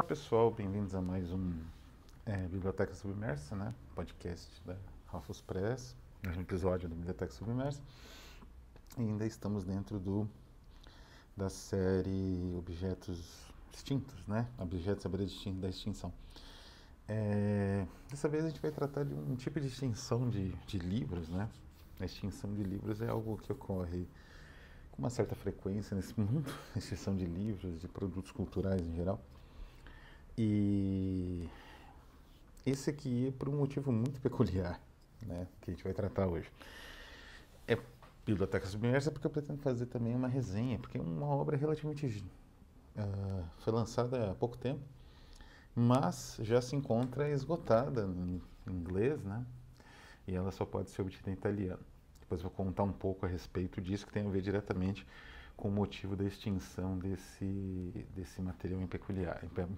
Oi pessoal, bem-vindos a mais um Biblioteca Submersa, né? Podcast da Rafus Press, mais um episódio da Biblioteca Submersa. E ainda estamos dentro da série Objetos Extintos, né? Objetos à beira da extinção. Dessa vez a gente vai tratar de um tipo de extinção de livros, né? A extinção de livros é algo que ocorre com uma certa frequência nesse mundo, a extinção de livros, de produtos culturais em geral. E esse aqui é por um motivo muito peculiar, né, que a gente vai tratar hoje. É Biblioteca Submersa porque eu pretendo fazer também uma resenha, porque é uma obra relativamente... foi lançada há pouco tempo, mas já se encontra esgotada em inglês, né, e ela só pode ser obtida em italiano. Depois eu vou contar um pouco a respeito disso, que tem a ver diretamente com o motivo da extinção desse material em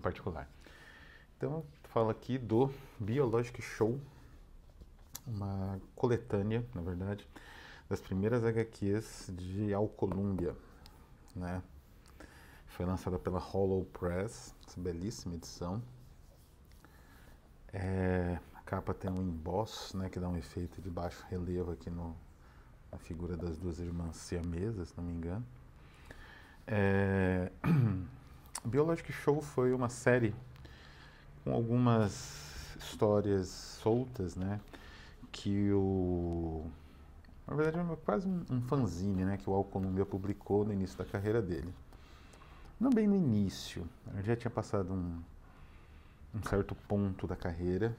particular. Então, falo aqui do Biologic Show, uma coletânea, na verdade, das primeiras HQs de Alcolumia, né? Foi lançada pela Hollow Press, essa belíssima edição. A capa tem um emboss, né, que dá um efeito de baixo relevo aqui na figura das duas irmãs siamesas, se não me engano. Biologic Show foi uma série com algumas histórias soltas, né, na verdade é quase um fanzine, né, que o Alcolumia publicou no início da carreira dele. Não bem no início, ele já tinha passado um certo ponto da carreira,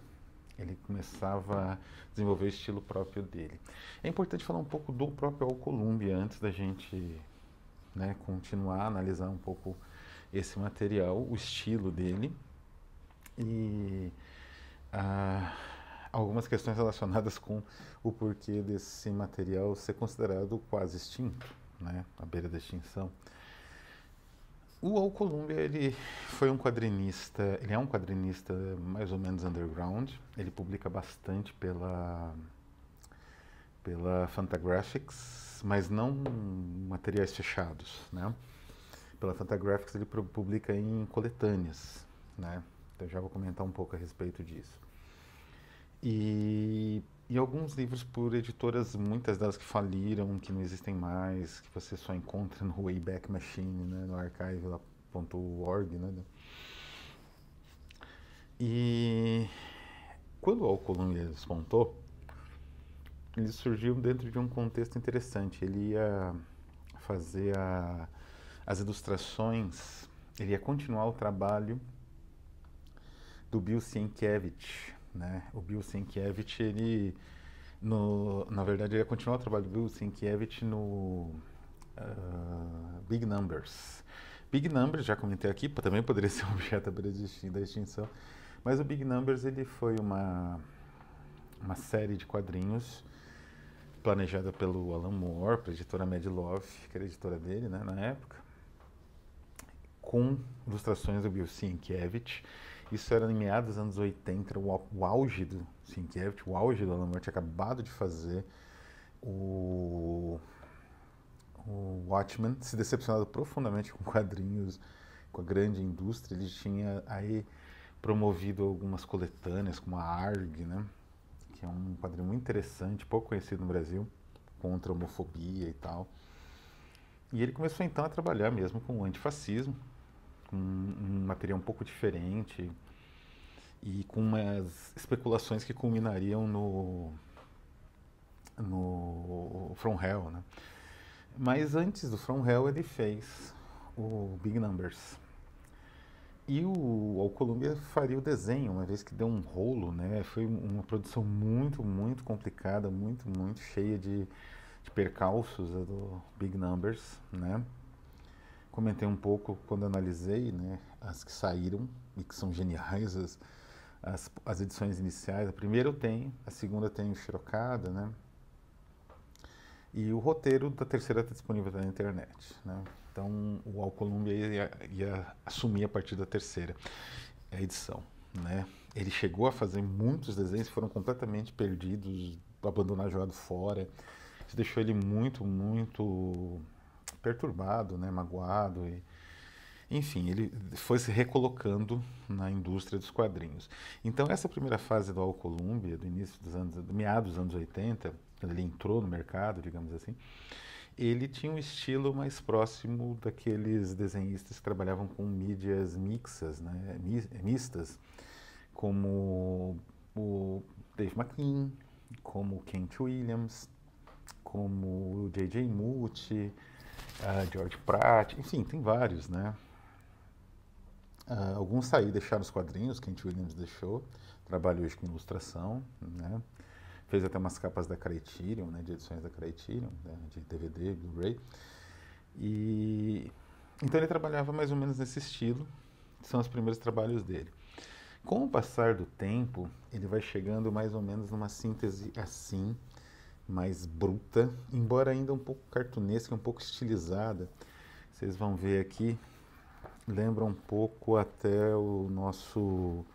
ele começava a desenvolver o estilo próprio dele. É importante falar um pouco do próprio Alcolumia antes da gente, né, continuar a analisar um pouco esse material, o estilo dele e algumas questões relacionadas com o porquê desse material ser considerado quase extinto, né, à beira da extinção. O Alcolumia, ele foi um quadrinista, ele é um quadrinista mais ou menos underground, ele publica bastante pela Fantagraphics, mas não materiais fechados, né? Pela Fantagraphics ele publica em coletâneas, né? Então já vou comentar um pouco a respeito disso. E alguns livros por editoras, muitas delas que faliram, que não existem mais, que você só encontra no Wayback Machine, né, no archive.org, né? E quando o Alcolumia despontou, ele surgiu dentro de um contexto interessante. Ele ia fazer as ilustrações, ele ia continuar o trabalho do Bill Sienkiewicz, né? O Bill Sienkiewicz, na verdade, ele ia continuar o trabalho do Bill Sienkiewicz no Big Numbers. Big Numbers, já comentei aqui, também poderia ser um objeto da extinção, mas o Big Numbers ele foi uma série de quadrinhos planejada pelo Alan Moore, para a editora Mad Love, que era a editora dele, né, na época, com ilustrações do Bill Sienkiewicz. Isso era em meados dos anos 80, o auge do Sienkiewicz, o auge do Alan Moore, tinha acabado de fazer o Watchmen, se decepcionado profundamente com quadrinhos, com a grande indústria. Ele tinha aí promovido algumas coletâneas, como a ARG, né, que é um quadrinho muito interessante, pouco conhecido no Brasil, contra a homofobia e tal. E ele começou então a trabalhar mesmo com o antifascismo, com um material um pouco diferente e com umas especulações que culminariam no From Hell, né? Mas antes do From Hell ele fez o Big Numbers. E o Alcolumia faria o desenho, uma vez que deu um rolo, né? Foi uma produção muito, muito complicada, muito, muito cheia de percalços, do Big Numbers, né? Comentei um pouco quando analisei, né, as que saíram e que são geniais, as edições iniciais. A primeira eu tenho, a segunda eu tenho xerocada, né? E o roteiro da terceira está disponível na internet, né? Então o Alcolumia ia assumir a partir da terceira edição, né? Ele chegou a fazer muitos desenhos que foram completamente perdidos, abandonados, jogados fora. Isso deixou ele muito, muito perturbado, né? Magoado. Enfim, ele foi se recolocando na indústria dos quadrinhos. Então, essa primeira fase do Alcolumbre, do início dos anos, do meados dos anos 80, quando ele entrou no mercado, digamos assim, ele tinha um estilo mais próximo daqueles desenhistas que trabalhavam com mídias mixas, né, mistas, como o Dave McKean, como o Kent Williams, como o J.J. Mucci, George Pratt, enfim, tem vários, né? Alguns saíram, deixaram os quadrinhos, Kent Williams deixou, trabalha hoje com ilustração, né? Fez até umas capas da Criterion, né, de edições da Criterion, né, de DVD, Blu-ray. E então ele trabalhava mais ou menos nesse estilo, são os primeiros trabalhos dele. Com o passar do tempo, ele vai chegando mais ou menos numa síntese assim, mais bruta, embora ainda um pouco cartunesca, um pouco estilizada. Vocês vão ver aqui, lembra um pouco até o nosso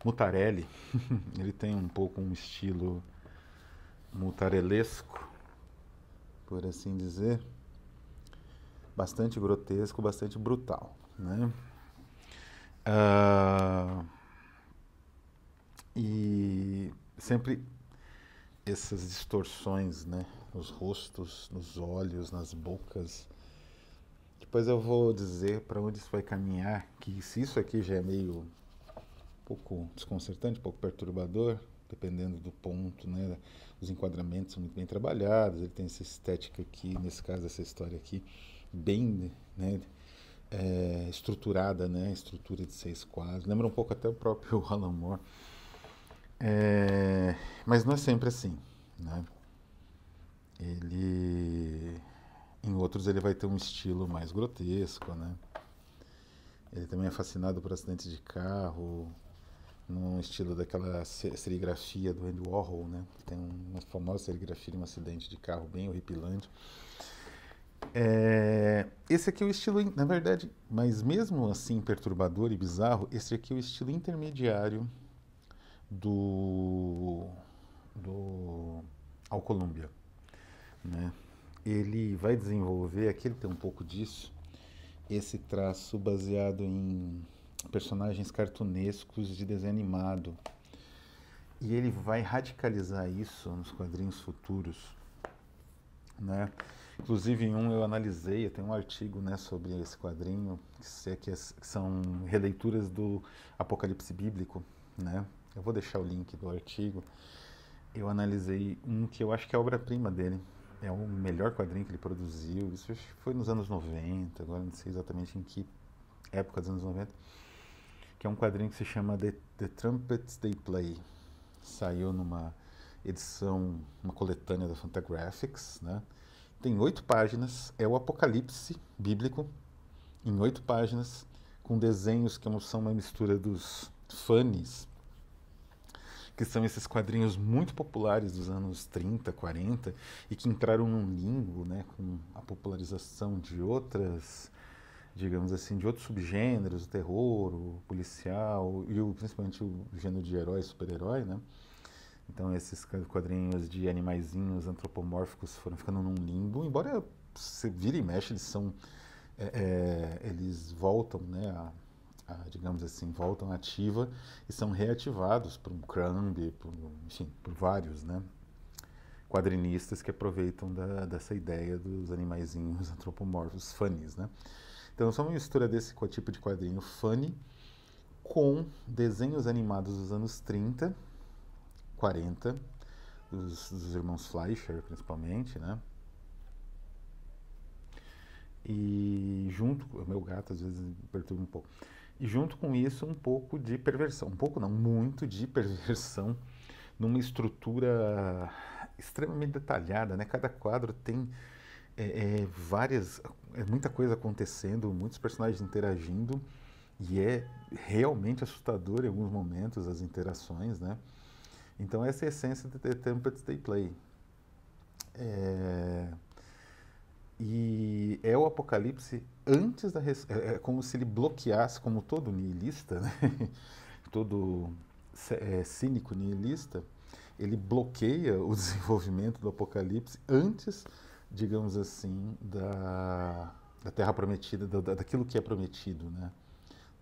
Mutarelli. Ele tem um pouco um estilo mutarelesco, por assim dizer, bastante grotesco, bastante brutal, né? E sempre essas distorções, né? Nos rostos, nos olhos, nas bocas. Depois eu vou dizer para onde isso vai caminhar, que se isso aqui já é meio um pouco desconcertante, um pouco perturbador, dependendo do ponto, né? Os enquadramentos são muito bem trabalhados, ele tem essa estética aqui, nesse caso, essa história aqui, bem, né? Estruturada, né? Estrutura de 6 quadros. Lembra um pouco até o próprio Alan Moore. Mas não é sempre assim, né? Em outros ele vai ter um estilo mais grotesco, né? Ele também é fascinado por acidentes de carro, num estilo daquela serigrafia do Andy Warhol, né? Tem uma famosa serigrafia de um acidente de carro bem horripilante. Esse aqui é o estilo, na verdade, mas mesmo assim perturbador e bizarro, esse aqui é o estilo intermediário do Alcolumbre, né? Ele vai desenvolver, aqui ele tem um pouco disso, esse traço baseado em personagens cartunescos de desenho animado. E ele vai radicalizar isso nos quadrinhos futuros, né? Inclusive em um eu analisei, eu tenho um artigo, né, sobre esse quadrinho, que são releituras do Apocalipse Bíblico, né? Eu vou deixar o link do artigo. Eu analisei um que eu acho que é a obra-prima dele. É o melhor quadrinho que ele produziu. Isso foi nos anos 90, agora não sei exatamente em que época dos anos 90. Que é um quadrinho que se chama The Trumpets They Play. Saiu numa edição, uma coletânea da Fantagraphics, né? Tem 8 páginas, é o Apocalipse bíblico, em 8 páginas, com desenhos que são uma mistura dos funnies, que são esses quadrinhos muito populares dos anos 30, 40, e que entraram num limbo, né, com a popularização de outras, digamos assim, de outros subgêneros, o terror, o policial, e principalmente o gênero de herói, super-herói, né? Então esses quadrinhos de animaizinhos antropomórficos foram ficando num limbo, embora você vira e mexe, eles voltam, né, digamos assim, voltam ativa e são reativados por um Crumb, enfim, por vários, né, quadrinistas que aproveitam dessa ideia dos animaizinhos antropomórficos, funnies, né. Então são uma mistura desse tipo de quadrinho funny com desenhos animados dos anos 30, 40, dos irmãos Fleischer, principalmente, né? E junto, o meu gato às vezes me perturba um pouco. E junto com isso, um pouco de perversão. Um pouco não, muito de perversão numa estrutura extremamente detalhada, né? Cada quadro tem muita coisa acontecendo, muitos personagens interagindo, e é realmente assustador em alguns momentos as interações, né? Então essa é a essência de The Trumpets They Play. E é o Apocalipse antes é como se ele bloqueasse, como todo nihilista, né? Todo cínico nihilista, ele bloqueia o desenvolvimento do Apocalipse antes digamos assim, da Terra Prometida, daquilo que é prometido, né?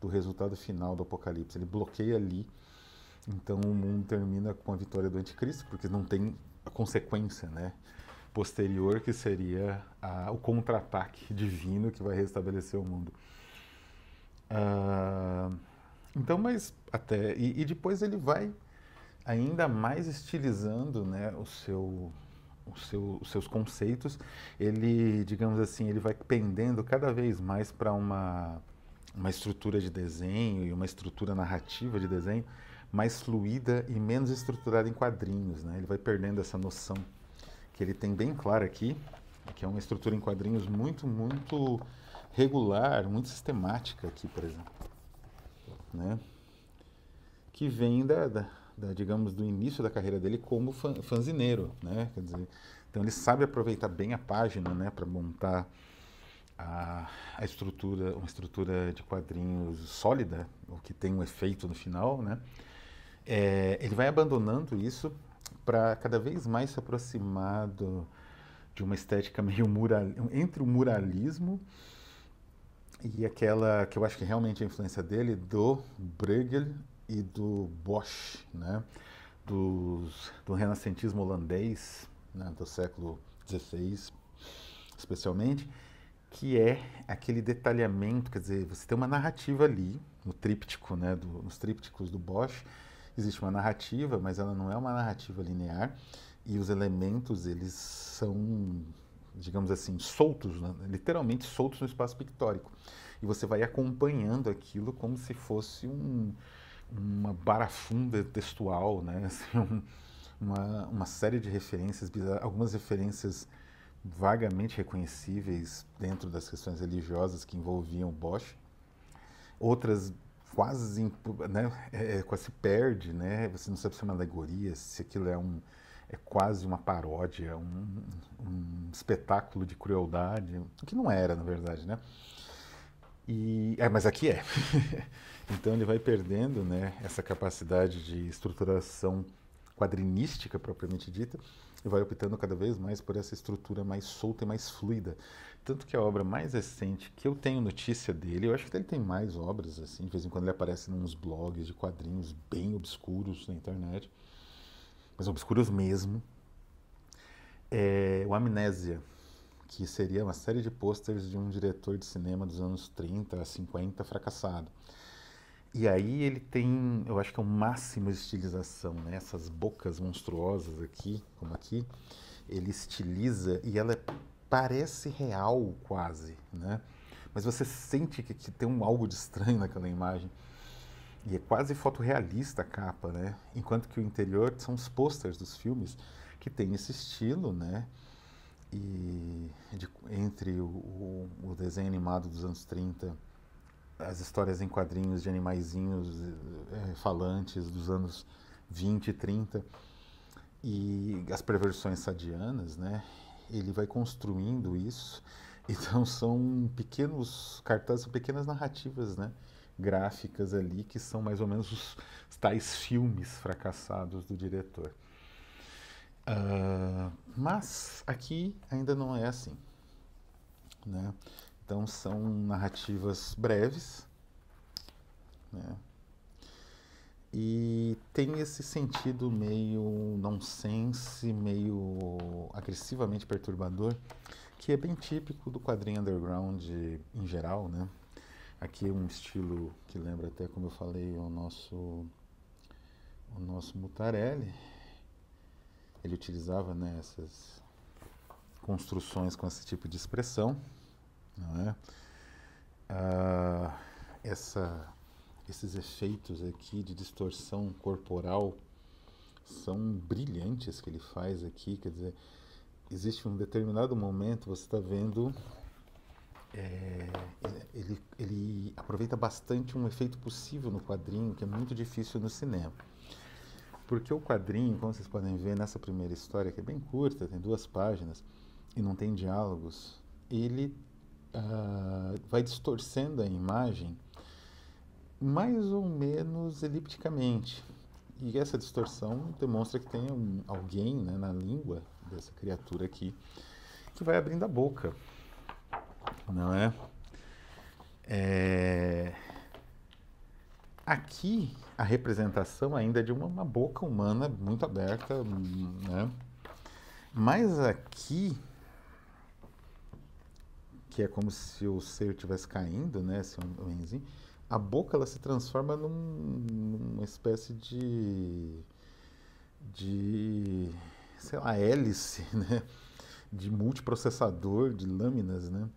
Do resultado final do Apocalipse. Ele bloqueia ali, então o mundo termina com a vitória do Anticristo, porque não tem a consequência, né? Posterior, que seria o contra-ataque divino que vai restabelecer o mundo. Ah, então, mas até. E depois ele vai ainda mais estilizando, né, os seus conceitos. Ele, digamos assim, ele vai pendendo cada vez mais para uma estrutura de desenho e uma estrutura narrativa de desenho mais fluida e menos estruturada em quadrinhos, né? Ele vai perdendo essa noção que ele tem bem clara aqui, que é uma estrutura em quadrinhos muito, muito regular, muito sistemática aqui, por exemplo, né? Que vem digamos, do início da carreira dele como fanzineiro, né? Quer dizer, então ele sabe aproveitar bem a página, né, para montar a estrutura, uma estrutura de quadrinhos sólida, o que tem um efeito no final, né? Ele vai abandonando isso para cada vez mais se aproximar de uma estética meio entre o muralismo e aquela que eu acho que realmente é a influência dele, do Bruegel e do Bosch, né? Do renascentismo holandês, né? Do século XVI, especialmente, que é aquele detalhamento, quer dizer, você tem uma narrativa ali, no tríptico, né? Nos trípticos do Bosch, existe uma narrativa, mas ela não é uma narrativa linear, e os elementos, eles são, digamos assim, soltos, né? Literalmente soltos no espaço pictórico. E você vai acompanhando aquilo como se fosse uma barafunda textual, né? Assim, uma série de referências, algumas referências vagamente reconhecíveis dentro das questões religiosas que envolviam Bosch, outras quase, né, quase se perde, né? Você não sabe se é uma alegoria, se aquilo é quase uma paródia, um espetáculo de crueldade, o que não era, na verdade, né? Mas aqui é. Então ele vai perdendo, né, essa capacidade de estruturação quadrinística propriamente dita e vai optando cada vez mais por essa estrutura mais solta e mais fluida. Tanto que a obra mais recente que eu tenho notícia dele, eu acho que ele tem mais obras, assim, de vez em quando ele aparece nos blogs de quadrinhos bem obscuros na internet, mas obscuros mesmo, é o Amnésia, que seria uma série de pôsteres de um diretor de cinema dos anos 30 a 50 fracassado. E aí ele tem, eu acho que é o máximo de estilização, né? Essas bocas monstruosas aqui, como aqui, ele estiliza e ela parece real quase, né? Mas você sente que tem algo de estranho naquela imagem. E é quase fotorrealista a capa, né? Enquanto que o interior são os posters dos filmes que tem esse estilo, né? Entre o desenho animado dos anos 30, as histórias em quadrinhos de animaizinhos falantes dos anos 20 e 30 e as perversões sadianas, né? Ele vai construindo isso. Então são pequenos cartazes, são pequenas narrativas, né, gráficas ali que são mais ou menos os tais filmes fracassados do diretor. Mas aqui ainda não é assim, né? Então são narrativas breves, né? E tem esse sentido meio nonsense, meio agressivamente perturbador, que é bem típico do quadrinho underground em geral, né? Aqui é um estilo que lembra até, como eu falei, o nosso Mutarelli. Ele utilizava, né, essas construções com esse tipo de expressão, não é? Esses efeitos aqui de distorção corporal são brilhantes que ele faz aqui, quer dizer, existe um determinado momento, você está vendo, ele aproveita bastante um efeito possível no quadrinho, que é muito difícil no cinema. Porque o quadrinho, como vocês podem ver nessa primeira história, que é bem curta, tem 2 páginas, e não tem diálogos, ele vai distorcendo a imagem mais ou menos elipticamente. E essa distorção demonstra que tem alguém, né, na língua dessa criatura aqui que vai abrindo a boca, não é? É, Aqui a representação ainda é de uma boca humana muito aberta, né? Mas aqui, que é como se o ser estivesse caindo, né? Esse homenzinho, a boca ela se transforma numa espécie de, sei lá, hélice, né? De multiprocessador, de lâminas, né?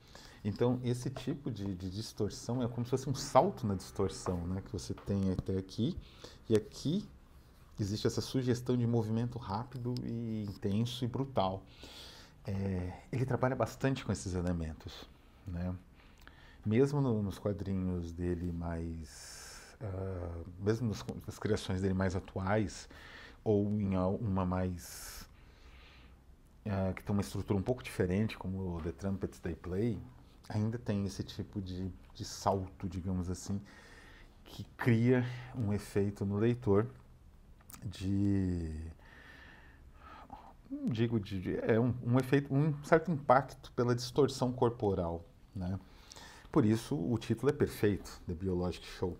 Então, esse tipo de distorção é como se fosse um salto na distorção, né? Que você tem até aqui, e aqui existe essa sugestão de movimento rápido e intenso e brutal. Ele trabalha bastante com esses elementos, né? Mesmo nos quadrinhos dele mais... mesmo nas criações dele mais atuais, ou em uma mais... que tem uma estrutura um pouco diferente, como o The Trumpets They Play, ainda tem esse tipo de salto, digamos assim, que cria um efeito no leitor de... não digo um efeito, um certo impacto pela distorção corporal, né? Por isso o título é perfeito, The Biologic Show.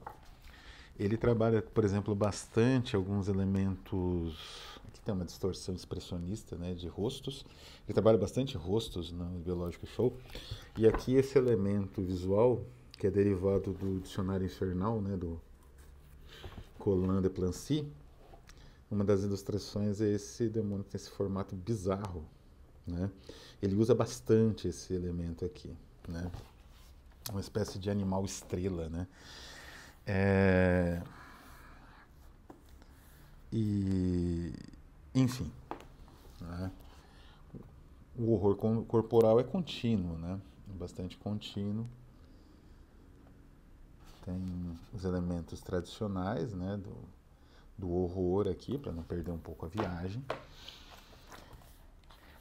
Ele trabalha, por exemplo, bastante alguns elementos. Aqui tem uma distorção expressionista, né, de rostos. Ele trabalha bastante rostos no Biological Show. E aqui esse elemento visual, que é derivado do Dicionário Infernal, né, do Colin de Plancy, uma das ilustrações é esse demônio que tem esse formato bizarro, né? Ele usa bastante esse elemento aqui, né? Uma espécie de animal estrela, né? E, enfim, né? O horror corporal é contínuo, né? Bastante contínuo. Tem os elementos tradicionais, né? Do horror aqui, para não perder um pouco a viagem.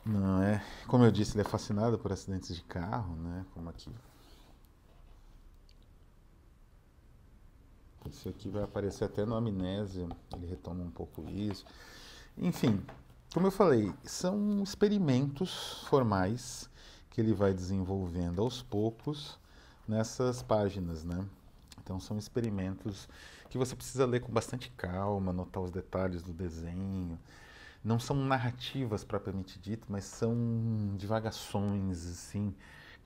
Não é? Como eu disse, ele é fascinado por acidentes de carro, né? Como aqui. Isso aqui vai aparecer até no Amnésia, ele retoma um pouco isso. Enfim, como eu falei, são experimentos formais que ele vai desenvolvendo aos poucos nessas páginas, né? Então são experimentos que você precisa ler com bastante calma, notar os detalhes do desenho. Não são narrativas propriamente dito, mas são divagações, assim,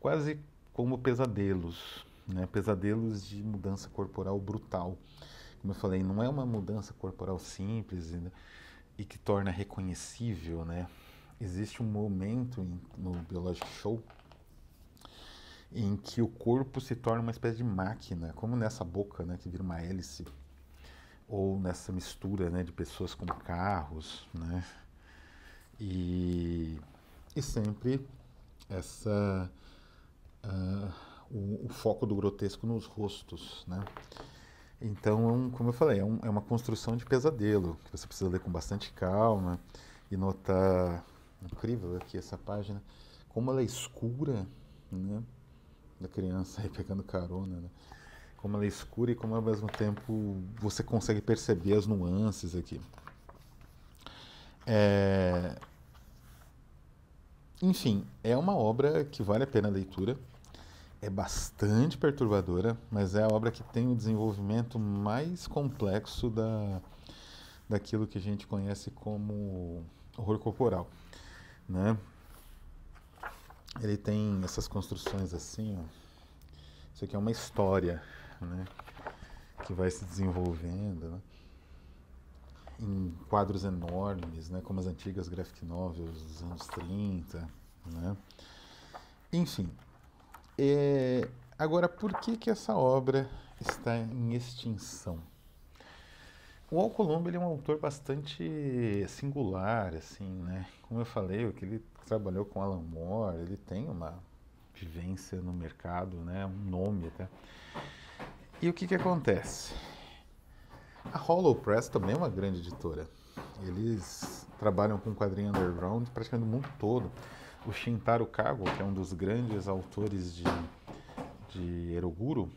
quase como pesadelos, né? Pesadelos de mudança corporal brutal. Como eu falei, não é uma mudança corporal simples e que torna reconhecível, né? Existe um momento no Biologic Show em que o corpo se torna uma espécie de máquina, como nessa boca, né, que vira uma hélice, ou nessa mistura, né, de pessoas com carros, né? E, e sempre essa o foco do grotesco nos rostos, né? Então, como eu falei, é uma construção de pesadelo, que você precisa ler com bastante calma e notar, incrível aqui essa página, como ela é escura, né? Da criança aí pegando carona, né? Como ela é escura e como ao mesmo tempo você consegue perceber as nuances aqui. Enfim, é uma obra que vale a pena a leitura. É bastante perturbadora, mas é a obra que tem o desenvolvimento mais complexo daquilo que a gente conhece como horror corporal, né? Ele tem essas construções assim, ó. Isso aqui é uma história, né? Que vai se desenvolvendo, né? Em quadros enormes, né? Como as antigas graphic novels dos anos 30, né? Enfim, agora, por que essa obra está em extinção? O Alcolumbre ele é um autor bastante singular, assim, né? Como eu falei, que ele trabalhou com Alan Moore, ele tem uma vivência no mercado, né? Um nome até. E o que acontece? A Hollow Press também é uma grande editora. Eles trabalham com quadrinho underground praticamente no mundo todo. O Shintaro Kago, que é um dos grandes autores de Eroguro,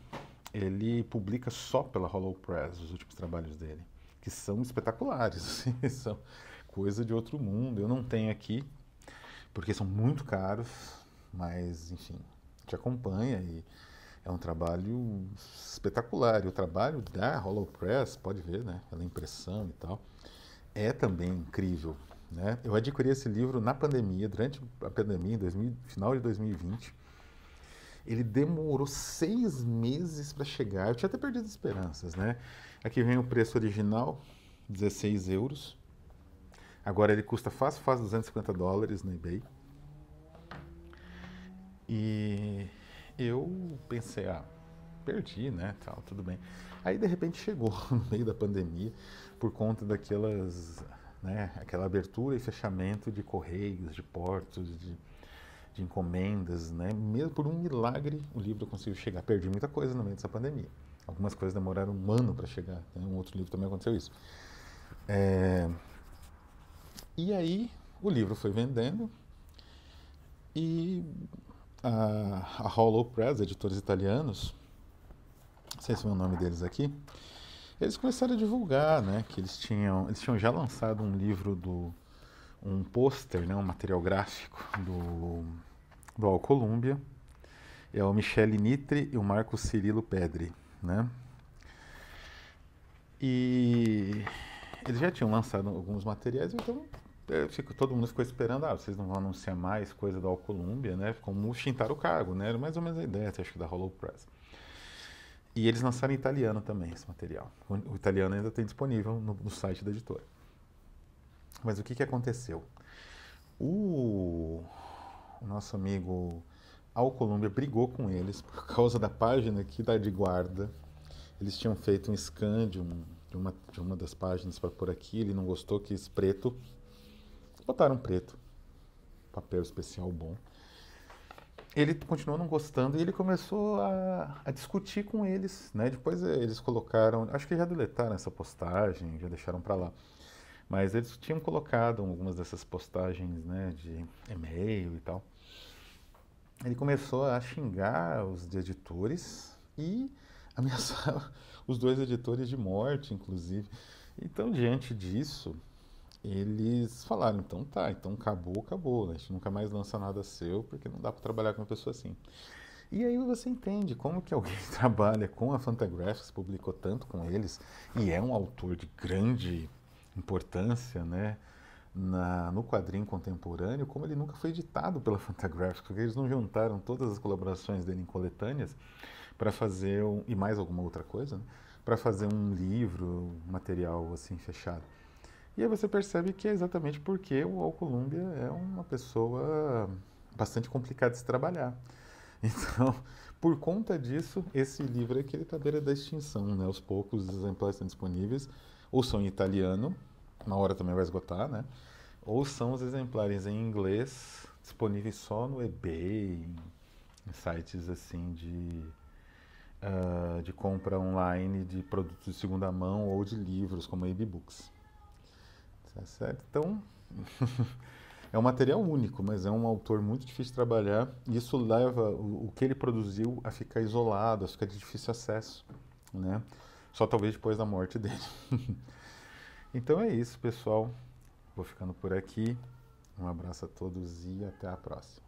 ele publica só pela Hollow Press os últimos trabalhos dele, que são espetaculares, assim, são coisa de outro mundo. Eu não tenho aqui, porque são muito caros, mas, enfim, te acompanha e é um trabalho espetacular. E o trabalho da Hollow Press, pode ver, né? Pela impressão e tal, é também incrível, né? Eu adquiri esse livro na pandemia, durante a pandemia, final de 2020. Ele demorou 6 meses para chegar. Eu tinha até perdido as esperanças, né? Aqui vem o preço original, 16 euros. Agora ele custa fácil $250 no eBay. E eu pensei, perdi, né, tal, tudo bem. Aí de repente chegou no meio da pandemia, por conta daquelas, né, aquela abertura e fechamento de correios, de portos, de encomendas, né? Mesmo por um milagre o livro conseguiu chegar. Perdi muita coisa no meio dessa pandemia. Algumas coisas demoraram um ano para chegar. Né? Um outro livro também aconteceu isso. E aí o livro foi vendendo e a Hollow Press, editores italianos, não sei se é o nome deles aqui, eles começaram a divulgar, né, que eles tinham já lançado um livro um pôster, né, um material gráfico do Alcolumbre. É o Michele Nitri e o Marco Cirilo Pedri, né? E eles já tinham lançado alguns materiais, então todo mundo ficou esperando, vocês não vão anunciar mais coisa do Alcolumbre, né? Como chintar o cargo, né? Era mais ou menos a ideia, acho que da Hollow Press. E eles lançaram em italiano também esse material. O italiano ainda tem disponível no site da editora. Mas o que aconteceu? O nosso amigo Alcolumbre brigou com eles por causa da página que dá de guarda. Eles tinham feito um scan de uma das páginas para pôr aqui, ele não gostou, quis preto. Botaram preto, papel especial bom. Ele continuou não gostando e ele começou a discutir com eles, né? Depois eles colocaram, acho que já deletaram essa postagem, já deixaram para lá. Mas eles tinham colocado algumas dessas postagens, né, de e-mail e tal. Ele começou a xingar os editores e ameaçar os dois editores de morte, inclusive. Então, diante disso, eles falaram, então tá, então acabou, né? A gente nunca mais lança nada seu, porque não dá para trabalhar com uma pessoa assim. E aí você entende como que alguém trabalha com a Fantagraphics, publicou tanto com eles, e é um autor de grande importância, né? No quadrinho contemporâneo, como ele nunca foi editado pela Fantagraphics, porque eles não juntaram todas as colaborações dele em coletâneas para fazer, e mais alguma outra coisa, né? Para fazer um livro, um material assim fechado. E aí você percebe que é exatamente porque o Alcolumbre é uma pessoa bastante complicada de se trabalhar. Então, por conta disso, esse livro aqui ele está à beira da extinção, né? Aos poucos os exemplares estão disponíveis, ou são em italiano, uma hora também vai esgotar, né? Ou são os exemplares em inglês, disponíveis só no eBay, em sites assim de compra online de produtos de segunda mão ou de livros, como e-books. Tá certo? Então, é um material único, mas é um autor muito difícil de trabalhar e isso leva o que ele produziu a ficar isolado, a ficar de difícil acesso, né? Só talvez depois da morte dele. Então é isso, pessoal. Vou ficando por aqui. Um abraço a todos e até a próxima.